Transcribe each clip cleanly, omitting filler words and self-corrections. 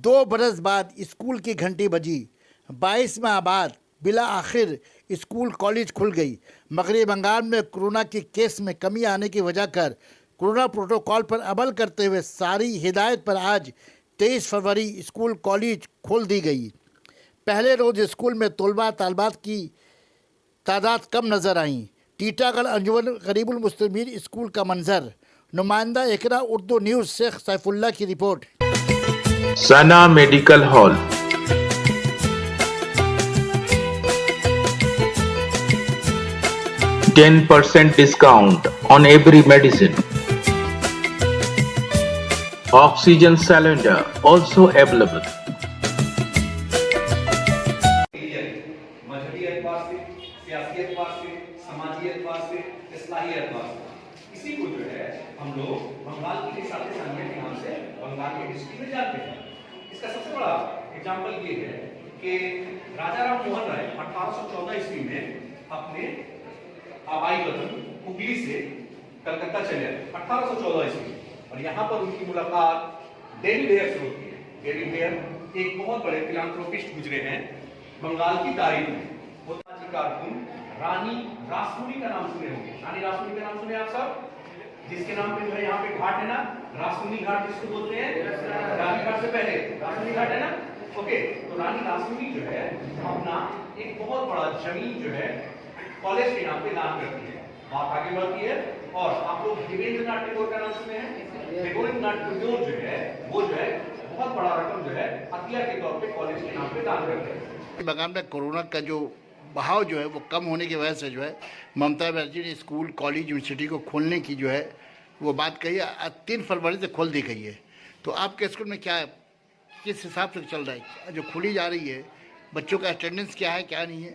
2 बरस बाद स्कूल की घंटी बजी। 22 माह बाद बिला आखिर स्कूल कॉलेज खुल गई। मगरबी बंगाल में कोरोना के केस में कमी आने की वजह कर कोरोना प्रोटोकॉल पर अमल करते हुए सारी हिदायत पर आज 23 फरवरी स्कूल कॉलेज खोल दी गई। पहले रोज स्कूल में तलबा तालबात की तादाद कम नज़र आई। टीटागढ़ अंजुमन गरीबुल मुस्लिमीन स्कूल का मंजर। नुमाइंदा इकरा उर्दू न्यूज़ शेख सैफुल्ला की report. Sana medical hall, 10% discount on every medicine. Oxygen cylinder also available. मजहबी एतबार से, सियासी एतबार से, समाजी एतबार से, इस्लाही एतबार से, इसी को जो है हम लोग बंगाल की साथी के नाम से बंगाल के हिस्ट्री में जानते हैं। इसका सबसे बड़ा एग्जाम्पल ये है कि राजा राम मोहन राय 1814 ईस्वी में अपने आबाई वतन हुगली से कलकत्ता चले आए 1814 ईस्वी में, और यहाँ पर उनकी मुलाकात डेविड हेयर से होती है। डेविड हेयर एक बहुत बड़े फिलांथ्रोपिस्ट गुजरे हैं बंगाल की तारीख में। नेताजी कारकुन रानी रासमणी का नाम सुने होंगे। रानी रासमणी का नाम सुने आप सब? जिसके नाम पे जो है यहाँ पे घाट है ना, रासमणी घाट जिसको बोलते हैं, रानी घाट से पहले रासमणी घाट है ना। ओके, तो रानी रासमणी जो है अपना एक बहुत बड़ा जमीन जो है कॉलेज के नाम पे दान करती है। बात आगे बढ़ती है और आप लोग देवेंद्रनाथ टैगोर का नाम सुने हैं? देवेंद्रनाथ टैगोर जो है वो जो है बहुत बड़ा रकम जो है हथिया के तौर पे कॉलेज के नाम पे दान करते हैं। बंगाल में कोरोना का जो बहाव जो है वो कम होने की वजह से जो है ममता बनर्जी ने स्कूल कॉलेज यूनिवर्सिटी को खोलने की जो है वो बात कही है। 3 फरवरी से खोल दी गई है। तो आपके स्कूल में क्या किस हिसाब से चल रहा है? जो खुली जा रही है, बच्चों का अटेंडेंस क्या है क्या नहीं है?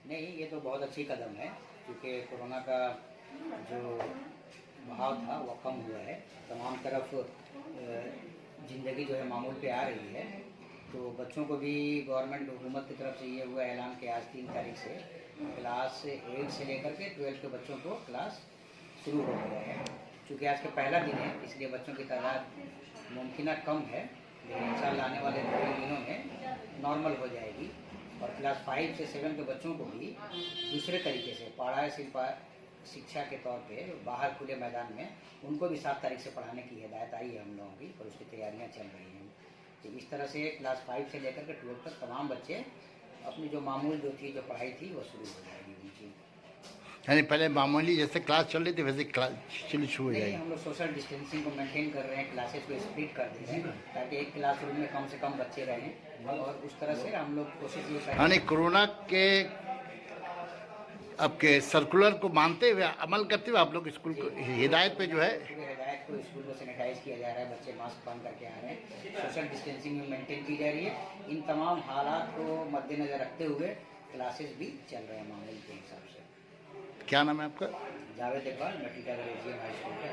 नहीं, ये तो बहुत अच्छी कदम है क्योंकि कोरोना का जो बहाव था वो कम हुआ है। तमाम तरफ ज़िंदगी जो है मामूल पे आ रही है। तो बच्चों को भी गवर्नमेंट हुकूमत की तरफ से ये हुआ ऐलान कि आज 3 तारीख से क्लास 8 से लेकर के 12 के बच्चों को क्लास शुरू हो गया है। चूँकि आज का पहला दिन है इसलिए बच्चों की तादाद मुमकिन कम है, लेकिन इंशाअल्लाह आने वाले 2 दिनों में नॉर्मल हो जाएगी। और क्लास 5 से 7 के बच्चों को भी दूसरे तरीके से पढ़ाई शिक्षा के तौर पे बाहर खुले मैदान में उनको भी 7 तारीख से पढ़ाने की हिदायत आई है हम लोगों की, और उसकी तैयारियां चल रही हैं। तो इस तरह से क्लास 5 से लेकर के 12 तक तमाम बच्चे अपनी जो मामूल जो थी जो पढ़ाई थी वो शुरू हो जाएगी उनकी। यानी पहले मामूली जैसे क्लास चल रही थी वैसे क्लास शुरू हो जाएगी। हम लोग सोशल डिस्टेंसिंग को मेंटेन कर रहे हैं, क्लासेस को स्प्लिट कर दे रहे हैं ताकि एक क्लासरूम में कम से कम बच्चे रहें, और उस तरह से हम लोग कोशिश ये कर रहे हैं। यानी कोरोना के आपके सर्कुलर को मानते हुए अमल करते हुए आप लोग स्कूल को हिदायत पे जो है हिदायत को स्कूल को सैनिटाइज किया जा रहा है, बच्चे मास्क पहन करके आ रहे हैं, सोशल डिस्टेंसिंग में मेंटेन की जा रही है। इन तमाम हालात को मद्देनजर रखते हुए क्लासेस भी चल रहे हैं मामूल के हिसाब से। क्या नाम है आपका? जावेद इकबाल, मैं टीटागढ़ एजीएम हाई स्कूल का